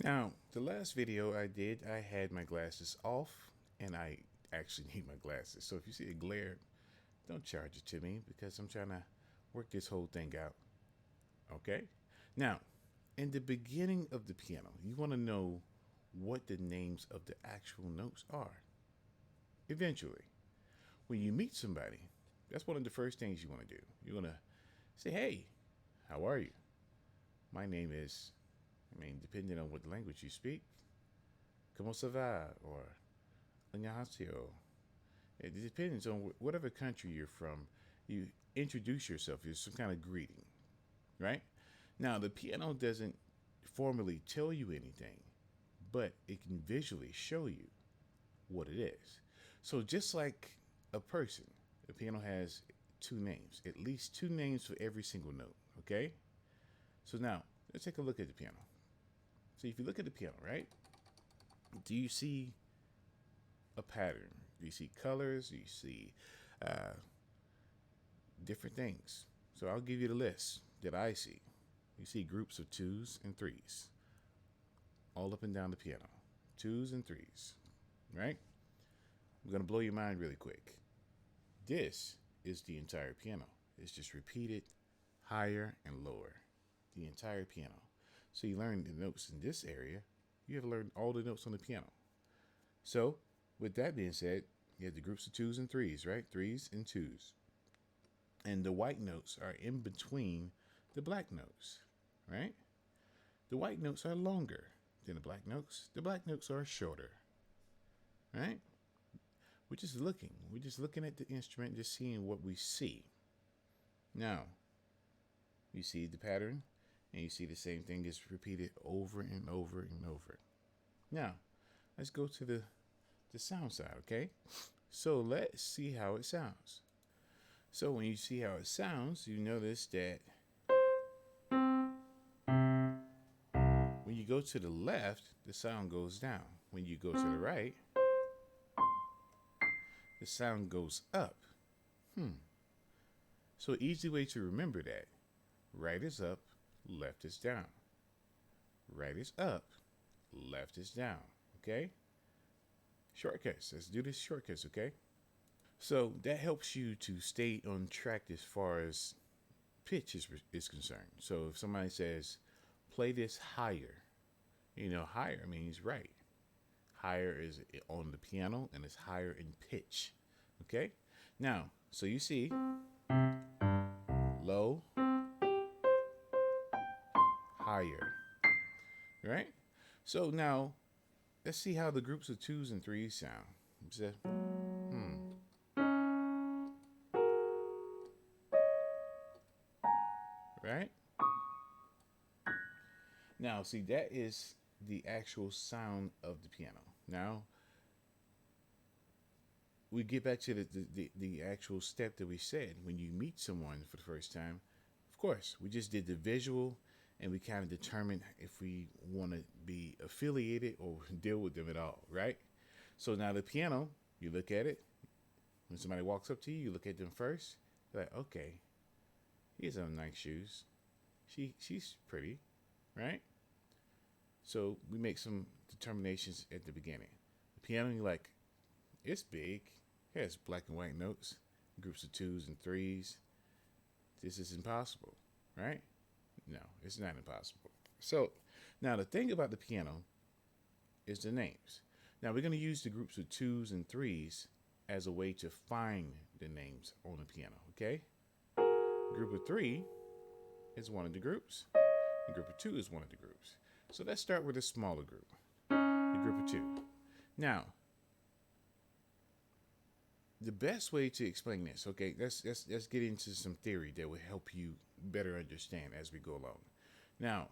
Now, the last video I did, I had my glasses off, and I actually need my glasses. So if you see a glare, don't charge it to me because I'm trying to work this whole thing out. Okay? Now, in the beginning of the piano, you want to know what the names of the actual notes are. Eventually, when you meet somebody, that's one of the first things you want to do. You're going to say, "Hey, how are you? My name is," depending on what language you speak, "Comment ça va?" or "Annyeonghaseyo." It depends on whatever country you're from. You introduce yourself. There's some kind of greeting, right? Now, the piano doesn't formally tell you anything, but it can visually show you what it is. So, just like a person, the piano has two names, at least two names for every single note, okay? So, now let's take a look at the piano. So, if you look at the piano, right, do you see a pattern? Do you see colors? Do you see uh, different things? So, I'll give you the list that I see. You see groups of twos and threes all up and down the piano. Twos and threes, right? I'm going to blow your mind really quick. This is the entire piano. It's just repeated higher and lower. The entire piano. So you learn the notes in this area. You have to learn all the notes on the piano. So, with that being said, you have the groups of twos and threes, right? Threes and twos. And the white notes are in between the black notes, right? The white notes are longer than the black notes. The black notes are shorter, right? We're just looking at the instrument, just seeing what we see. Now, you see the pattern, and you see the same thing is repeated over and over and over. Now, let's go to the sound side, okay? So let's see how it sounds. So when you see how it sounds, you notice that when you go to the left, the sound goes down. When you go to the right, the sound goes up. So easy way to remember that. Right is up, left is down. Right is up, left is down. Okay? Shortcuts. Let's do this shortcuts, okay? So that helps you to stay on track as far as pitch is concerned. So if somebody says, play this higher, higher means right. Higher is on the piano and it's higher in pitch. Okay? Now, so you see low, higher, right? So now let's see how the groups of twos and threes sound. So, right? Now, see, that is the actual sound of the piano. Now, we get back to the actual step that we said when you meet someone for the first time. Of course, we just did the visual and we kind of determined if we want to be affiliated or deal with them at all, right? So now the piano, you look at it. When somebody walks up to you, you look at them first. You're like, okay, he has some nice shoes. She's pretty, right? So we make some determinations at the beginning. The piano, you're like, it's big. It has black and white notes, groups of twos and threes. This is impossible, right? No, it's not impossible. So now the thing about the piano is the names. Now we're going to use the groups of twos and threes as a way to find the names on the piano, okay? Group of three is one of the groups. The group of two is one of the groups. So let's start with a smaller group, the group of two. Now, the best way to explain this, okay, let's get into some theory that will help you better understand as we go along. Now,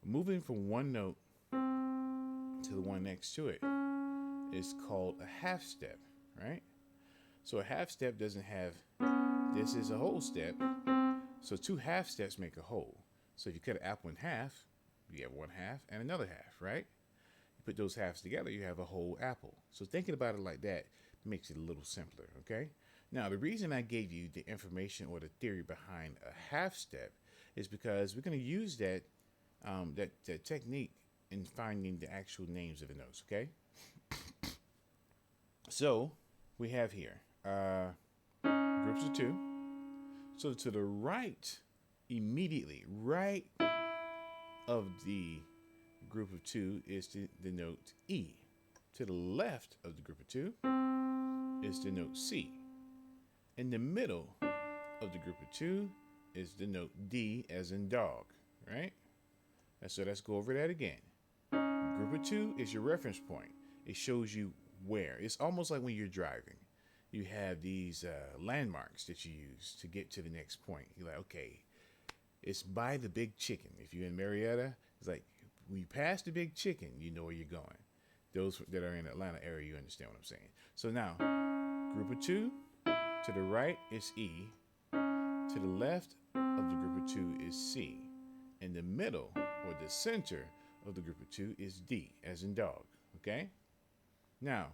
moving from one note to the one next to it is called a half step, right? So a half step doesn't have this is a whole step. So two half steps make a whole. So if you cut an apple in half, you have one half and another half, right? You put those halves together, you have a whole apple. So thinking about it like that makes it a little simpler, okay? Now, the reason I gave you the information or the theory behind a half step is because we're going to use that technique in finding the actual names of the notes, okay? So we have here groups of two. So to the right, immediately, right of the group of two is the note E. To the left of the group of two is the note C. In the middle of the group of two is the note D as in dog, right? And so let's go over that again. Group of two is your reference point. It shows you where. It's almost like when you're driving. You have these landmarks that you use to get to the next point. You're like, okay, it's by the big chicken. If you're in Marietta, it's like when you pass the big chicken, you know where you're going. Those that are in the Atlanta area, you understand what I'm saying. So now, group of two, to the right is E. To the left of the group of two is C. In the middle, or the center of the group of two is D, as in dog, okay? Now,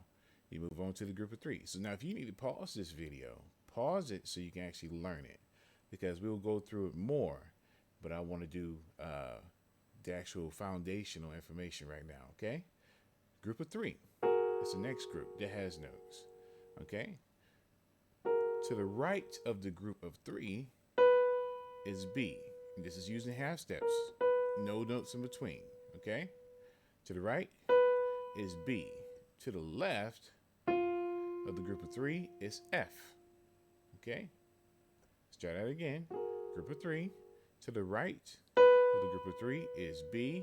you move on to the group of three. So now if you need to pause this video, pause it so you can actually learn it, because we'll go through it more, but I want to do the actual foundational information right now, okay? Group of three is the next group that has notes, okay? To the right of the group of three is B. This is using half steps, no notes in between, okay? To the right is B. To the left of the group of three is F, okay? Let's try that again. Group of three. To the right of the group of three is B.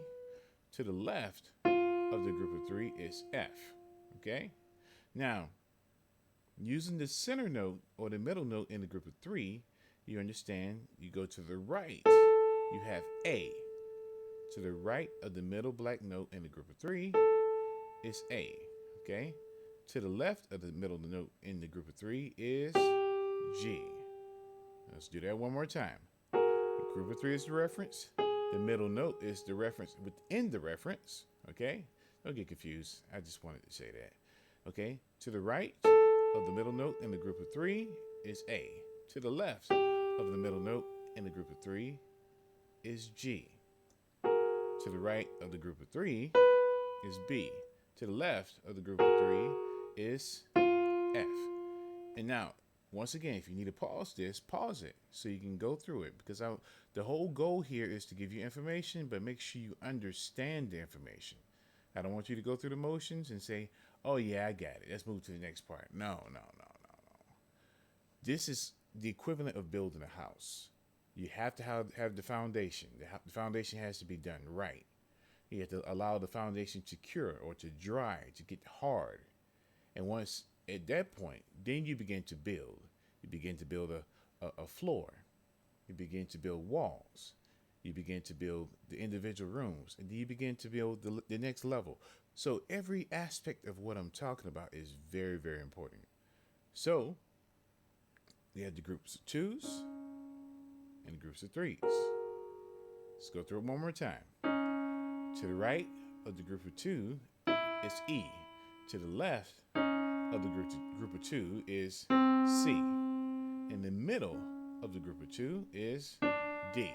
To the left of the group of three is F, okay? Now, using the center note or the middle note in the group of three, you understand you go to the right, you have A. To the right of the middle black note in the group of three is A, okay? To the left of the middle note in the group of three is G. Let's do that one more time. The group of three is the reference. The middle note is the reference within the reference, okay? Don't get confused. I just wanted to say that, okay? To the right of the middle note in the group of three is A. To the left of the middle note in the group of three is G. To the right of the group of three is B. To the left of the group of three is F. And now, once again, if you need to pause this, pause it so you can go through it, because the whole goal here is to give you information, but make sure you understand the information. I don't want you to go through the motions and say, oh yeah, I got it. Let's move to the next part. No. This is the equivalent of building a house. You have to have the foundation. The foundation has to be done right. You have to allow the foundation to cure or to dry, to get hard. And once at that point, then you begin to build. You begin to build a floor. You begin to build walls. You begin to build the individual rooms. And then you begin to build the next level. So every aspect of what I'm talking about is very, very important. So we have the groups of twos and the groups of threes. Let's go through it one more time. To the right of the group of two is E. To the left of the group of two is C. In the middle of the group of two is D.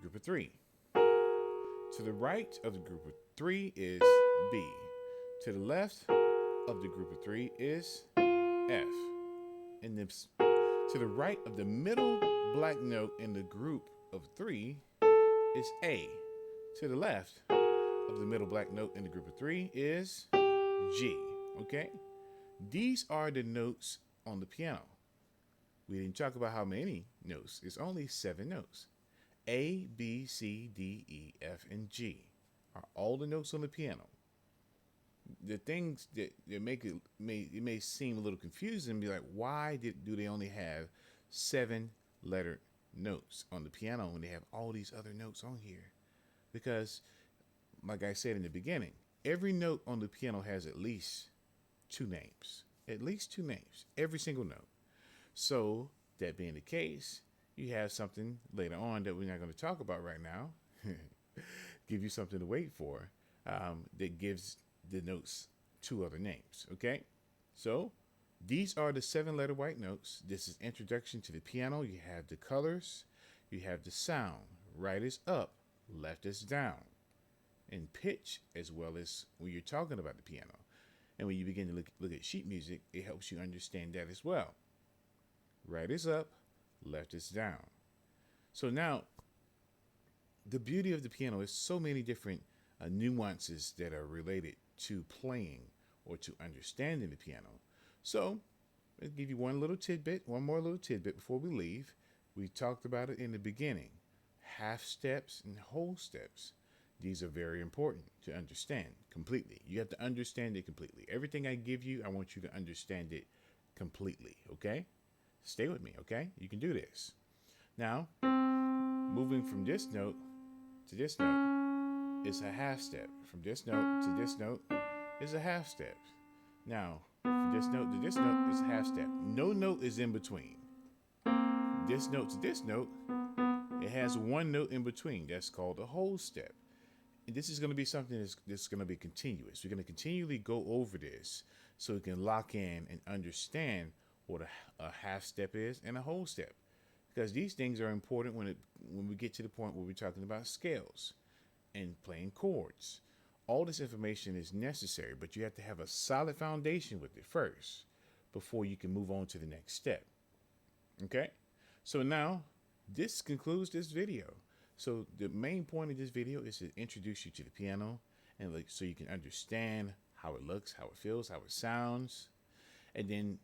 Group of three. To the right of the group of three is B. To the left of the group of three is F. And to the right of the middle black note in the group of three is A. To the left of the middle black note in the group of three is G. Okay? These are the notes on the piano. We didn't talk about how many notes. It's only 7 notes. A, B, C, D, E, F, and G are all the notes on the piano. The things that make it may seem a little confusing and be like, why do they only have 7 lettered notes on the piano when they have all these other notes on here? Because, like I said in the beginning, every note on the piano has at least 2 names. At least 2 names. Every single note. So, that being the case, you have something later on that we're not going to talk about right now. Give you something to wait for that gives the notes 2 other names. Okay? So, these are the 7-letter white notes. This is introduction to the piano. You have the colors. You have the sound. Right is up. Left is down. in pitch as well as when you're talking about the piano. And when you begin to look at sheet music, it helps you understand that as well. Right is up, left is down. So now, the beauty of the piano is so many different nuances that are related to playing or to understanding the piano. So, I'll give you one more little tidbit before we leave. We talked about it in the beginning. Half steps and whole steps. These are very important to understand completely. You have to understand it completely. Everything I give you, I want you to understand it completely, okay? Stay with me, okay? You can do this. Now, moving from this note to this note is a half step. From this note to this note is a half step. Now, from this note to this note is a half step. No note is in between. This note to this note, it has one note in between. That's called a whole step. And this is going to be something that's going to be continuous. We're going to continually go over this so we can lock in and understand what a half step is and a whole step. Because these things are important when we get to the point where we're talking about scales and playing chords. All this information is necessary, but you have to have a solid foundation with it first before you can move on to the next step. Okay? So now, this concludes this video. So the main point of this video is to introduce you to the piano and so you can understand how it looks, how it feels, how it sounds, and then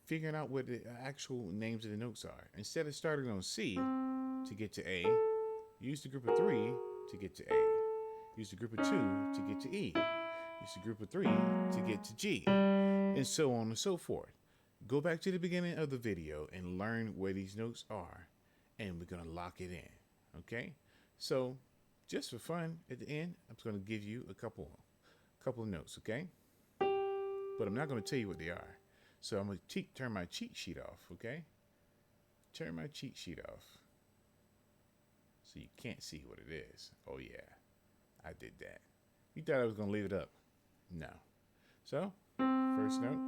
figuring out what the actual names of the notes are. Instead of starting on C to get to A, use the group of 3 to get to A. Use the group of 2 to get to E. Use the group of 3 to get to G, and so on and so forth. Go back to the beginning of the video and learn where these notes are, and we're going to lock it in. Okay, so just for fun, at the end, I'm just going to give you a couple of notes. Okay, but I'm not going to tell you what they are. So I'm going to turn my cheat sheet off. Okay, turn my cheat sheet off so you can't see what it is. Oh yeah, I did that. You thought I was going to leave it up? No. So first note.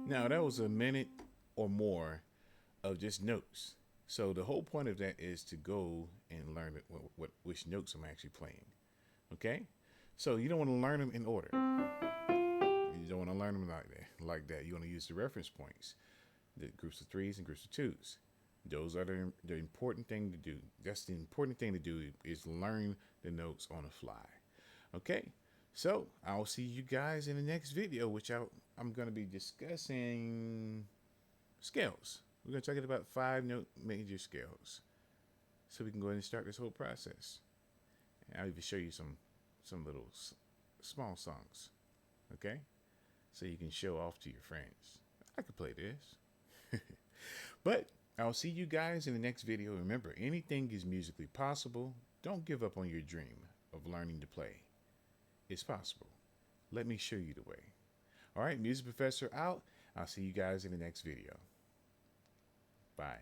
Now that was a minute or more of just notes. So the whole point of that is to go and learn which notes I'm actually playing. Okay? So you don't want to learn them in order. You don't want to learn them like that. You want to use the reference points, the groups of 3s and groups of 2s. Those are the important thing to do. That's the important thing to do is learn the notes on the fly. Okay? So I'll see you guys in the next video, which I'm going to be discussing scales. We're going to talk about 5 major scales, so we can go ahead and start this whole process. And I'll even show you some little small songs, okay? So you can show off to your friends. I could play this. But I'll see you guys in the next video. Remember, anything is musically possible. Don't give up on your dream of learning to play. It's possible. Let me show you the way. All right, Music Professor out. I'll see you guys in the next video. Bye.